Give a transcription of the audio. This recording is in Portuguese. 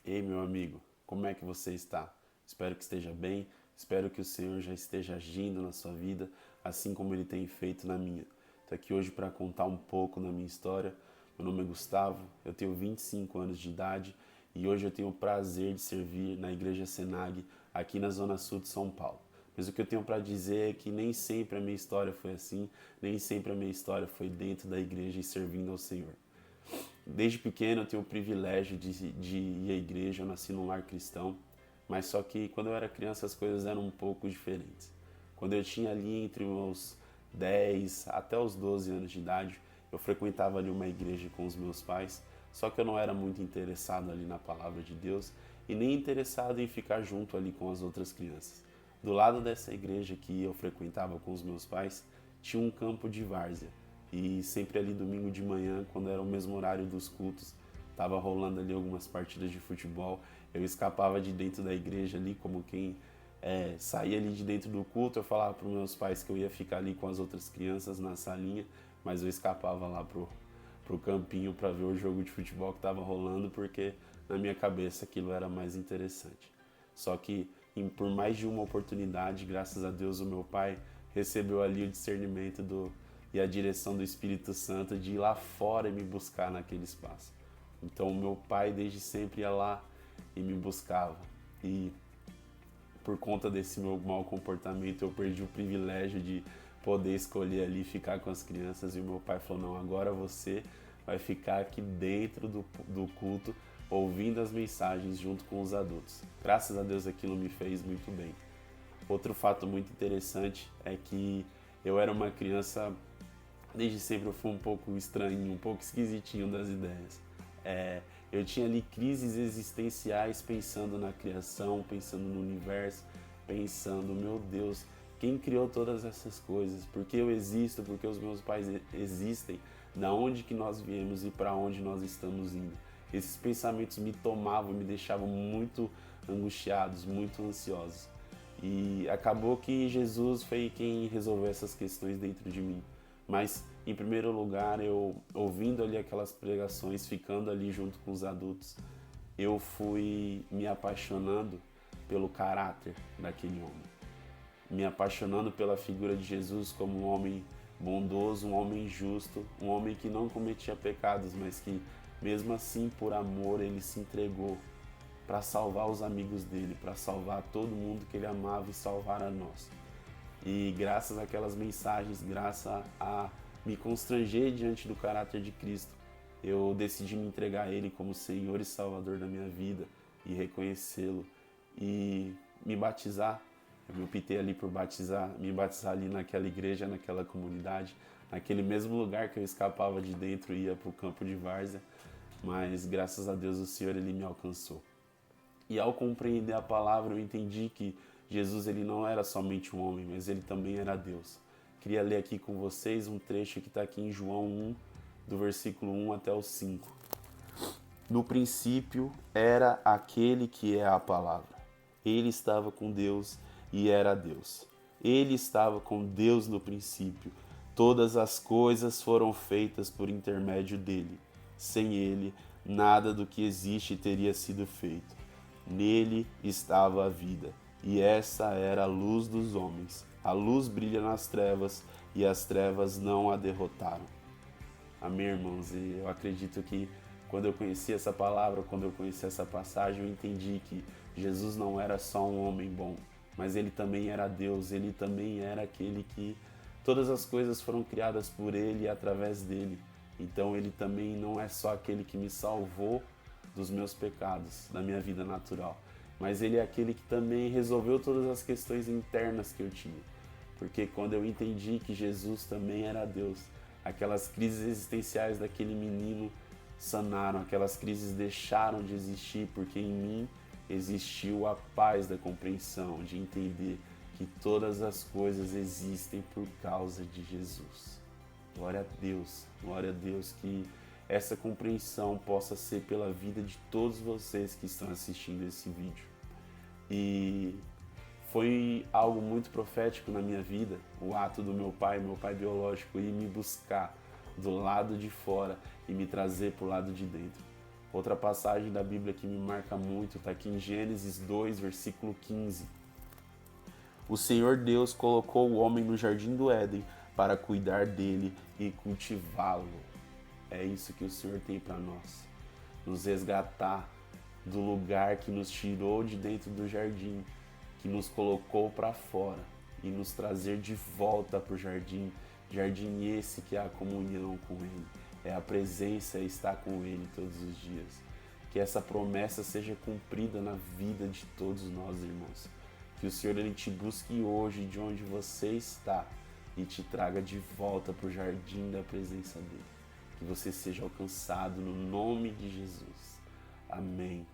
Ei, meu amigo, como é que você está? Espero que esteja bem, espero que o Senhor já esteja agindo na sua vida, assim como Ele tem feito na minha. Estou aqui hoje para contar um pouco da minha história. Meu nome é Gustavo, eu tenho 25 anos de idade e hoje eu tenho o prazer de servir na Igreja Senag, aqui na Zona Sul de São Paulo. Mas o que eu tenho para dizer é que nem sempre a minha história foi assim, nem sempre a minha história foi dentro da igreja e servindo ao Senhor. Desde pequeno eu tenho o privilégio de ir à igreja, eu nasci num lar cristão, mas só que quando eu era criança as coisas eram um pouco diferentes. Quando eu tinha ali entre meus 10 até os 12 anos de idade, eu frequentava ali uma igreja com os meus pais, só que eu não era muito interessado ali na palavra de Deus e nem interessado em ficar junto ali com as outras crianças. Do lado dessa igreja que eu frequentava com os meus pais, tinha um campo de várzea. E sempre ali domingo de manhã, quando era o mesmo horário dos cultos, estava rolando ali algumas partidas de futebol. Eu escapava de dentro da igreja ali, como quem saía ali de dentro do culto. Eu falava para os meus pais que eu ia ficar ali com as outras crianças na salinha, mas eu escapava lá pro campinho para ver o jogo de futebol que estava rolando, porque na minha cabeça aquilo era mais interessante. Só que por mais de uma oportunidade, graças a Deus, o meu pai recebeu ali o discernimento e a direção do Espírito Santo de ir lá fora e me buscar naquele espaço. Então, o meu pai desde sempre ia lá e me buscava. E por conta desse meu mau comportamento, eu perdi o privilégio de poder escolher ali ficar com as crianças. E o meu pai falou: não, agora você vai ficar aqui dentro do culto, ouvindo as mensagens junto com os adultos. Graças a Deus aquilo me fez muito bem. Outro fato muito interessante é que eu era uma criança, desde sempre eu fui um pouco estranho, um pouco esquisitinho das ideias. Eu tinha ali crises existenciais pensando na criação, pensando no universo, pensando, meu Deus, quem criou todas essas coisas? Por que eu existo? Por que os meus pais existem? Da onde que nós viemos e para onde nós estamos indo? Esses pensamentos me tomavam, me deixavam muito angustiados, muito ansiosos. E acabou que Jesus foi quem resolveu essas questões dentro de mim. Mas, em primeiro lugar, eu ouvindo ali aquelas pregações, ficando ali junto com os adultos, eu fui me apaixonando pelo caráter daquele homem. Me apaixonando pela figura de Jesus como um homem bondoso, um homem justo, um homem que não cometia pecados, mas que, mesmo assim, por amor, ele se entregou para salvar os amigos dele, para salvar todo mundo que ele amava e salvar a nós. E graças àquelas mensagens, graças a me constranger diante do caráter de Cristo, eu decidi me entregar a Ele como Senhor e Salvador da minha vida e reconhecê-lo e me batizar. Eu me optei ali por me batizar ali naquela igreja, naquela comunidade, naquele mesmo lugar que eu escapava de dentro e ia para o campo de várzea, mas graças a Deus o Senhor ele me alcançou. E ao compreender a palavra, eu entendi que Jesus ele não era somente um homem, mas ele também era Deus. Queria ler aqui com vocês um trecho que está aqui em João 1, do versículo 1 até o 5. No princípio era aquele que é a palavra. Ele estava com Deus e era Deus. Ele estava com Deus no princípio. Todas as coisas foram feitas por intermédio dele. Sem ele, nada do que existe teria sido feito. Nele estava a vida, e essa era a luz dos homens. A luz brilha nas trevas, e as trevas não a derrotaram. Amém, irmãos? E eu acredito que quando eu conheci essa palavra, quando eu conheci essa passagem, eu entendi que Jesus não era só um homem bom, mas ele também era Deus, ele também era aquele que todas as coisas foram criadas por ele e através dele. Então ele também não é só aquele que me salvou dos meus pecados, da minha vida natural, mas ele é aquele que também resolveu todas as questões internas que eu tinha. Porque quando eu entendi que Jesus também era Deus, aquelas crises existenciais daquele menino sanaram, aquelas crises deixaram de existir, porque em mim existiu a paz da compreensão, de entender que todas as coisas existem por causa de Jesus. Glória a Deus que essa compreensão possa ser pela vida de todos vocês que estão assistindo esse vídeo. E foi algo muito profético na minha vida, o ato do meu pai biológico, ir me buscar do lado de fora e me trazer para o lado de dentro. Outra passagem da Bíblia que me marca muito está aqui em Gênesis 2, versículo 15. O Senhor Deus colocou o homem no jardim do Éden para cuidar dele e cultivá-lo. É isso que o Senhor tem para nós. Nos resgatar do lugar que nos tirou de dentro do jardim, que nos colocou para fora e nos trazer de volta para o jardim. Jardim esse que é a comunhão com Ele, é a presença, é estar com Ele todos os dias. Que essa promessa seja cumprida na vida de todos nós, irmãos. Que o Senhor Ele te busque hoje de onde você está e te traga de volta para o jardim da presença dEle. Que você seja alcançado no nome de Jesus. Amém.